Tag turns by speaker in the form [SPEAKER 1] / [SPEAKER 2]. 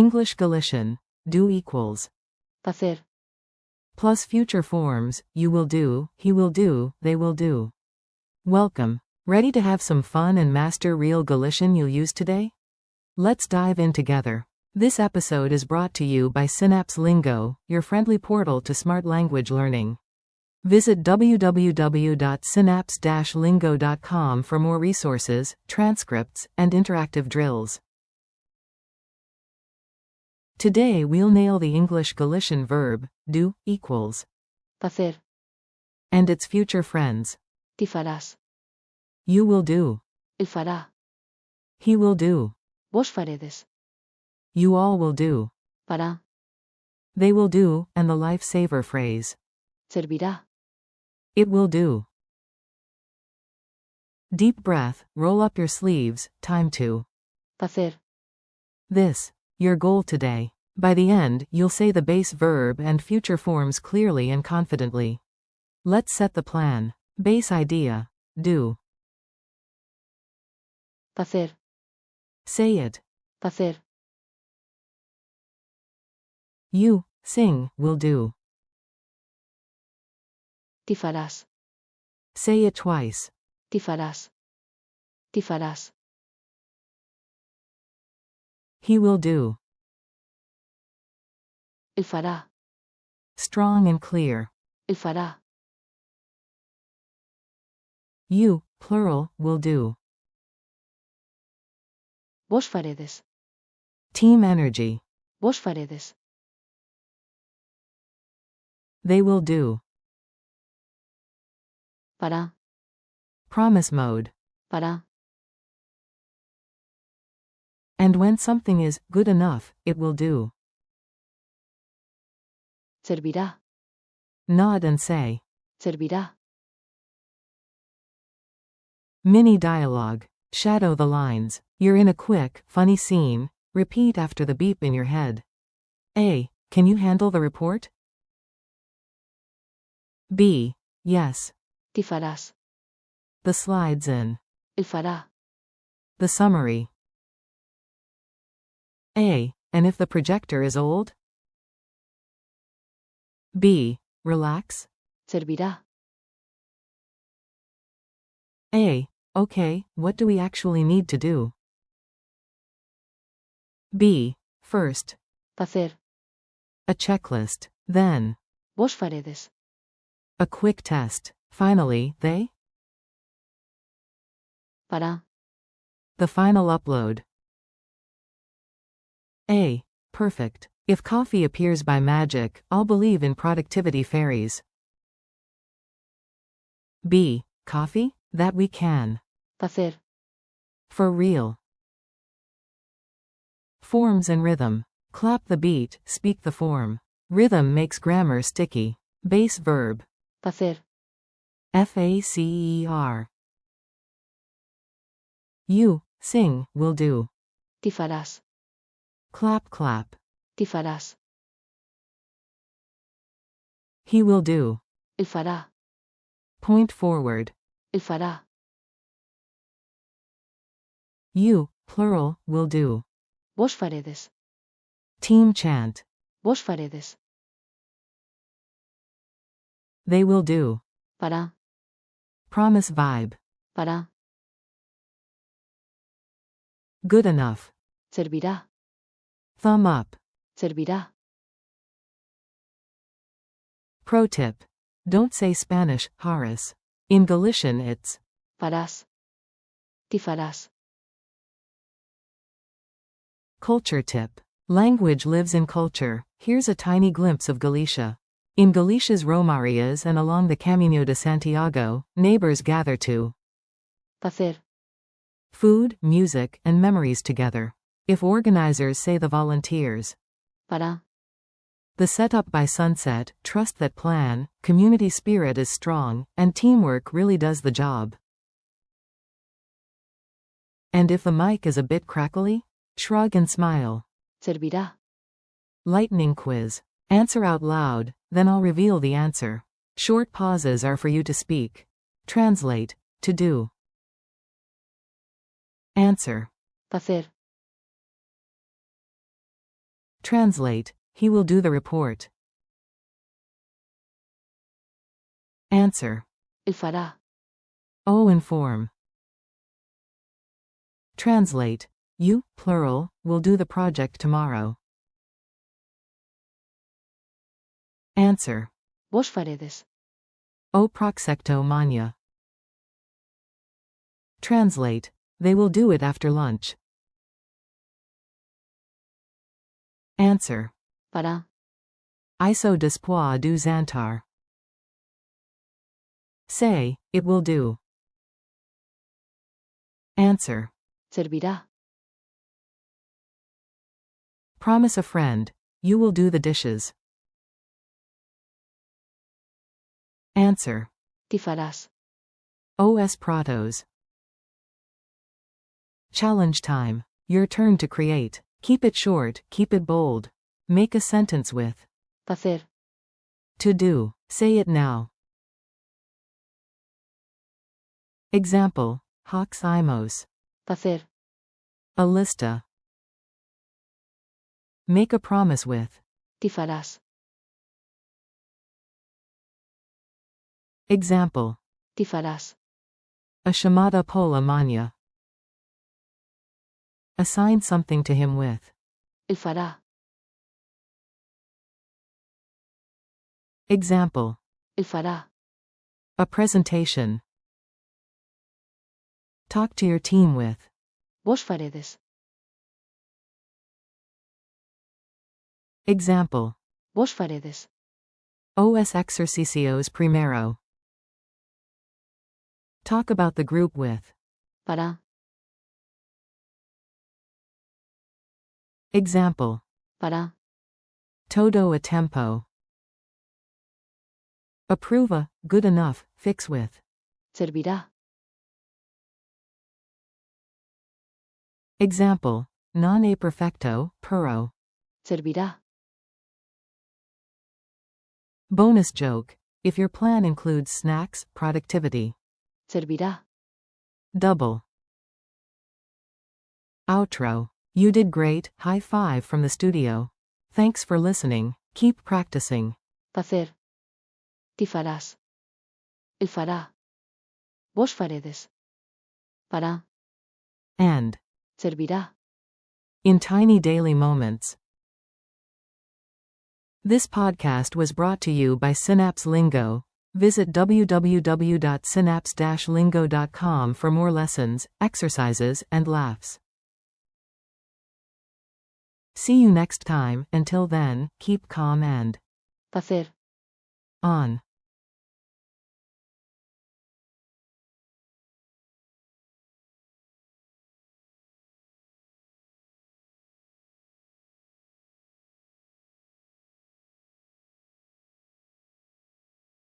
[SPEAKER 1] English-Galician. Do equals.
[SPEAKER 2] hacer,
[SPEAKER 1] Plus future forms, you will do, he will do, they will do. Welcome. Ready to have some fun and master real Galician you'll use today? Let's dive in together. This episode is brought to you by Synapse Lingo, your friendly portal to smart language learning. Visit www.synapse-lingo.com for more resources, transcripts, and interactive drills. Today we'll nail the English-Galician verb, do, equals,
[SPEAKER 2] hacer,
[SPEAKER 1] and its future friends.
[SPEAKER 2] ti faràs,
[SPEAKER 1] You will do.
[SPEAKER 2] él fará,
[SPEAKER 1] He will do.
[SPEAKER 2] vos faredes,
[SPEAKER 1] You all will do.
[SPEAKER 2] fará,
[SPEAKER 1] They will do, and the lifesaver phrase.
[SPEAKER 2] servirá,
[SPEAKER 1] It will do. Deep breath, roll up your sleeves, time to.
[SPEAKER 2] hacer,
[SPEAKER 1] This. Your goal today. By the end, you'll say the base verb and future forms clearly and confidently. Let's set the plan. Base idea. Do.
[SPEAKER 2] hacer,
[SPEAKER 1] Say it.
[SPEAKER 2] hacer,
[SPEAKER 1] You, sing, will do.
[SPEAKER 2] ti faràs,
[SPEAKER 1] Say it twice.
[SPEAKER 2] ti faràs, ti faràs,
[SPEAKER 1] He will do.
[SPEAKER 2] él fará,
[SPEAKER 1] Strong and clear.
[SPEAKER 2] él fará,
[SPEAKER 1] You, plural, will do.
[SPEAKER 2] vos faredes,
[SPEAKER 1] Team energy.
[SPEAKER 2] vos faredes,
[SPEAKER 1] They will do.
[SPEAKER 2] fará,
[SPEAKER 1] Promise mode.
[SPEAKER 2] fará,
[SPEAKER 1] And when something is good enough, it will do.
[SPEAKER 2] servirá,
[SPEAKER 1] Nod and say.
[SPEAKER 2] servirá,
[SPEAKER 1] Mini dialogue. Shadow the lines. You're in a quick, funny scene. Repeat after the beep in your head. A. Can you handle the report? B. Yes.
[SPEAKER 2] ti faràs,
[SPEAKER 1] The slides in.
[SPEAKER 2] él fará,
[SPEAKER 1] The summary. A. And if the projector is old? B. Relax.
[SPEAKER 2] servirá,
[SPEAKER 1] A. Okay, what do we actually need to do? B. First.
[SPEAKER 2] hacer,
[SPEAKER 1] A checklist. Then.
[SPEAKER 2] vos faredes,
[SPEAKER 1] A quick test. Finally, they?
[SPEAKER 2] fará,
[SPEAKER 1] The final upload. A. Perfect. If coffee appears by magic, I'll believe in productivity fairies. B. Coffee? That we can.
[SPEAKER 2] hacer,
[SPEAKER 1] For real. Forms and rhythm. Clap the beat, speak the form. Rhythm makes grammar sticky. Base verb.
[SPEAKER 2] hacer,
[SPEAKER 1] FACER. You, sing, will do.
[SPEAKER 2] ti faràs,
[SPEAKER 1] Clap clap.
[SPEAKER 2] ti faràs,
[SPEAKER 1] He will do.
[SPEAKER 2] él fará,
[SPEAKER 1] Point forward.
[SPEAKER 2] él fará,
[SPEAKER 1] You, plural, will do.
[SPEAKER 2] vos faredes,
[SPEAKER 1] Team chant.
[SPEAKER 2] vos faredes,
[SPEAKER 1] They will do.
[SPEAKER 2] fará,
[SPEAKER 1] Promise vibe.
[SPEAKER 2] fará,
[SPEAKER 1] Good enough.
[SPEAKER 2] servirá,
[SPEAKER 1] Thumb up.
[SPEAKER 2] servirá,
[SPEAKER 1] Pro tip. Don't say Spanish, harás. In Galician it's
[SPEAKER 2] faràs, ti faràs,
[SPEAKER 1] culture tip. Language lives in culture. Here's a tiny glimpse of Galicia. In Galicia's Romarias and along the Camino de Santiago, neighbors gather to
[SPEAKER 2] hacer,
[SPEAKER 1] food, music, and memories together. If organizers say the volunteers.
[SPEAKER 2] fará,
[SPEAKER 1] The setup by sunset, trust that plan, community spirit is strong, and teamwork really does the job. And if the mic is a bit crackly? Shrug and smile.
[SPEAKER 2] servirá,
[SPEAKER 1] Lightning quiz. Answer out loud, then I'll reveal the answer. Short pauses are for you to speak. Translate. To do. Answer.
[SPEAKER 2] hacer,
[SPEAKER 1] Translate. He will do the report. Answer.
[SPEAKER 2] Él fará.
[SPEAKER 1] O inform. Translate. You, plural, will do the project tomorrow. Answer.
[SPEAKER 2] Vos faredes.
[SPEAKER 1] O proxecto maña. Translate. They will do it after lunch. Answer.
[SPEAKER 2] Fará.
[SPEAKER 1] Iso despois do jantar. Say, it will do. Answer.
[SPEAKER 2] Servirá.
[SPEAKER 1] Promise a friend. You will do the dishes. Answer.
[SPEAKER 2] Ti farás.
[SPEAKER 1] Os pratos. Challenge time. Your turn to create. Keep it short, keep it bold. Make a sentence with
[SPEAKER 2] Facer.
[SPEAKER 1] to do. Say it now. Example. Hox imos.
[SPEAKER 2] Facer.
[SPEAKER 1] A lista. Make a promise with
[SPEAKER 2] Ti farás.
[SPEAKER 1] example.
[SPEAKER 2] Ti farás.
[SPEAKER 1] A chamada pola manha. Assign something to him with
[SPEAKER 2] Él fará.
[SPEAKER 1] example.
[SPEAKER 2] Él fará.
[SPEAKER 1] A presentation. Talk to your team with
[SPEAKER 2] Vos faredes.
[SPEAKER 1] example.
[SPEAKER 2] Vos faredes.
[SPEAKER 1] Os exercicios primero. Talk about the group with
[SPEAKER 2] Fará.
[SPEAKER 1] example.
[SPEAKER 2] Fará.
[SPEAKER 1] Todo a tempo. Approve a good enough fix with
[SPEAKER 2] Servirá.
[SPEAKER 1] example. Non è perfecto, pero.
[SPEAKER 2] Servirá.
[SPEAKER 1] Bonus joke. If your plan includes snacks, productivity.
[SPEAKER 2] Servirá.
[SPEAKER 1] Double. Outro. You did great, high five from the studio. Thanks for listening, keep practicing.
[SPEAKER 2] Facer. Ti farás. Él fará. Vos faredes. Fará.
[SPEAKER 1] And.
[SPEAKER 2] Servirá.
[SPEAKER 1] In tiny daily moments. This podcast was brought to you by Synapse Lingo. Visit www.synapse-lingo.com for more lessons, exercises, and laughs. See you next time. Until then, keep calm and
[SPEAKER 2] Facer.
[SPEAKER 1] on.